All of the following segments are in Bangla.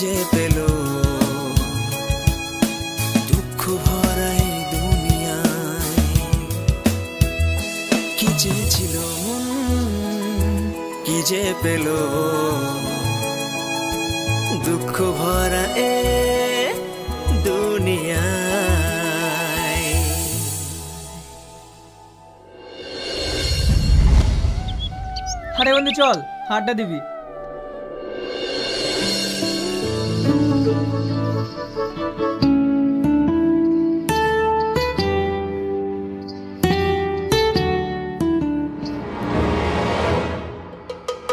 যে পেল দুঃখ ভরা এই দুনিয়ায়, কি চেয়েছিল মন কি যে পেল দুঃখ ভরা এ দুনিয়ায়। আরে বন্ধু চল হাঁটটা দিবি।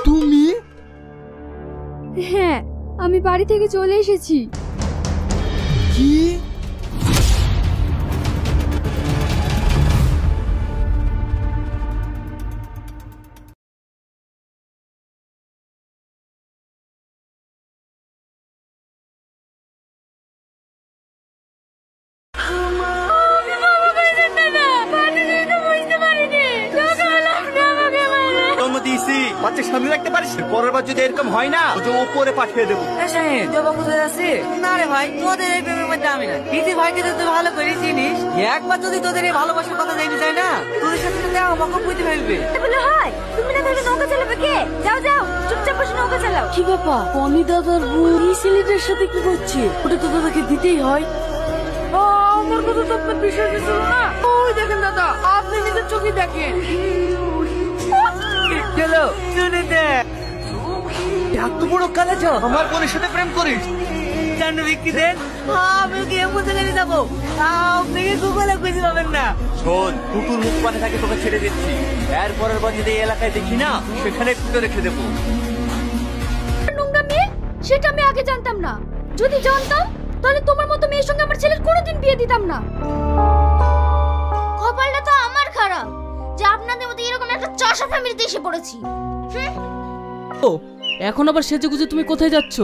তুমি? হ্যাঁ, আমি বাড়ি থেকে চলে এসেছি। কি? বাচ্চা সামনে রাখতে পারিস, পরের বার যদি এরকম হয় না ওকে উপরে পাঠিয়ে দেবো। না রে ভাই, তোদের এই প্রেমের মধ্যে আমি না। ইতি ভাইকে তো তুই ভালো করে চিনিস, একবার যদি তোদের এই ভালোবাসার কথা জানি যায় না, তোদের সাথে সাথে আমাকে বুঝতে ফেলবে। বলে হয় তুমি না তাহলে নৌকা চালাবে কে? যাও যাও চুপচাপ বসে নৌকা চালাও। কি ব্যাপার, পনি দাদার বউ এই ছেলেটার সাথে কি করছে? ওটা তো দাদাকে দিতেই হয়। আমার কথা তো আপনার বিশ্বাস ছিল না। ওই দেখেন দাদা, আপনি নিজের চোখে দেখেন। চলো শুনে দেখ, এত বড় কালেজ আমার বোনের সাথে প্রেম করিস? জানো বিক্রি দেন, আমি কি এমন জায়গায় যাবো আপনাকে গুগলে খুঁজে পাবেন না। শোন, কুকুর মুখ পানে থাকে তোকে ছেড়ে দিচ্ছি, এরপরের বার যদি এই এলাকায় দেখি না সেখানে পুঁতে রেখে দেবো। নোংরা মেয়ে, সেটা আমি আগে জানতাম না। যদি জানতাম তাহলে তোমার মতো মেয়ের সঙ্গে আমার ছেলের কোনোদিন বিয়ে দিতাম না। কপালটা তো আমার খারাপ যে আপনাদের মতো এরকম একটা চশা ফ্যামিলিতে এসে পড়েছি। ও এখন আবার সেজেগুজে তুমি কোথায় যাচ্ছ?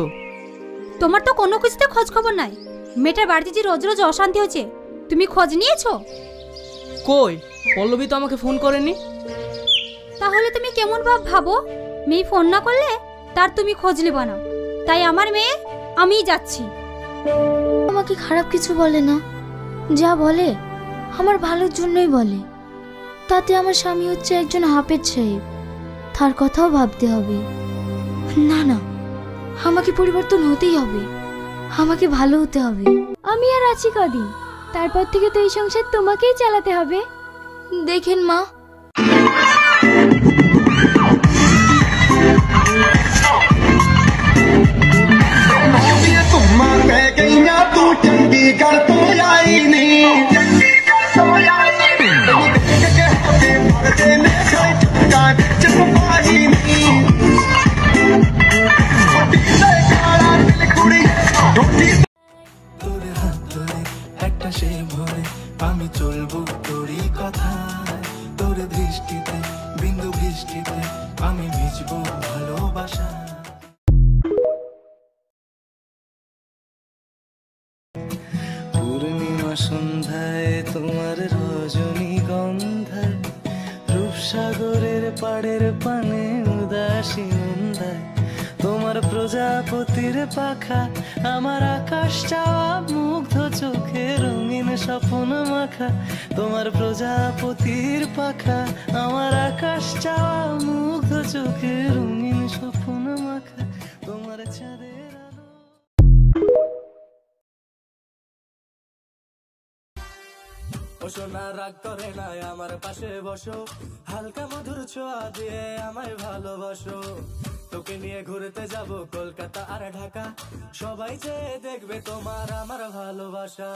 তোমার তো কোনো কিছুতে খোঁজ খবর নাই। মেয়েটার বাড়িতে যে রোজ রোজ অশান্তি হচ্ছে, তুমি খোঁজ নিয়েছো? কই, পল্লবী তো আমাকে ফোন করেনি। তাহলে তুমি কেমন ভাবো মেয়ে ফোন না করলে তার তুমি খোঁজ নেবা না? তাই আমার মেয়ে আমিই যাচ্ছি। আমাকে খারাপ কিছু বলে না, যা বলে আমার ভালোর জন্যই বলে। তাতে আমার স্বামী হচ্ছে একজন হাফেজ সাহেব, তার কথাও ভাবতে হবে। না না, আমাকে পরিবর্তন হতেই হবে, আমাকে ভালো হতে হবে। আমি আর আছি কদিন, তারপর থেকে তো এই সংসার তোমাকেই চালাতে হবে। দেখেন মা, একটা সে ভরে আমি চলবো তোরই কথায়, তোর দৃষ্টিতে বিন্দু বৃষ্টিতে আমি ভিজবো ভালোবাসা। পূর্ণিমা সন্ধ্যায় তোমার রজনীগন্ধায়, রূপসাগরের পাড়ের পানে উদাসী মন্দায়, তোমার প্রজাপতির পাখা আমার আকাশ চাওয়া মুগ্ধ চোখে রঙিন স্বপ্ন মাখা। তোমার প্রজাপতির পাখা আমার আকাশ চাওয়া মুগ্ধ চোখে রঙিন স্বপ্ন মাখা। তোমার চাঁদের আলো। ও সোনা রাগ করে না, আমার পাশে বসো, হালকা মধুর ছোঁয়া দিয়ে আমায় ভালোবাসো। তোকে নিয়ে ঘুরতে যাব কলকাতা আর ঢাকা, সবাই চেয়ে দেখবে তোমার আমার ভালোবাসা।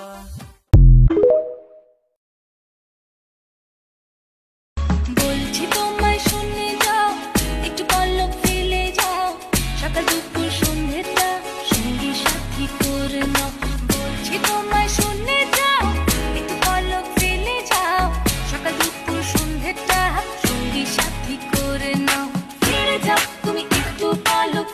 বলছি তোমায় শুনে যাও, একটু পল্লব ফেলে যাও, সকাল দুপুর সন্ধ্যেটা সঙ্গী সাথী করে নাও। বলছি তোমায় শুনে যাও, একটু পল্লব ফেলে যাও, সকাল দুপুর সন্ধ্যেটা সঙ্গী সাথী করে নাও। ফিরে যাও তুমি একটু পল্লব।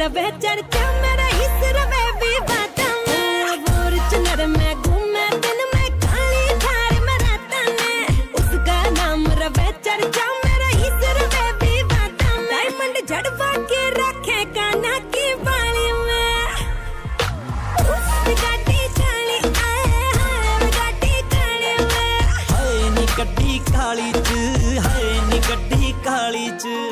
रवे चर्चा मेरा इस रवे भी बाता मेरा बोर चुनर में घूमे दिन में काली धार में रहता ने उसका नाम रवे चर्चा मेरा इस रवे भी च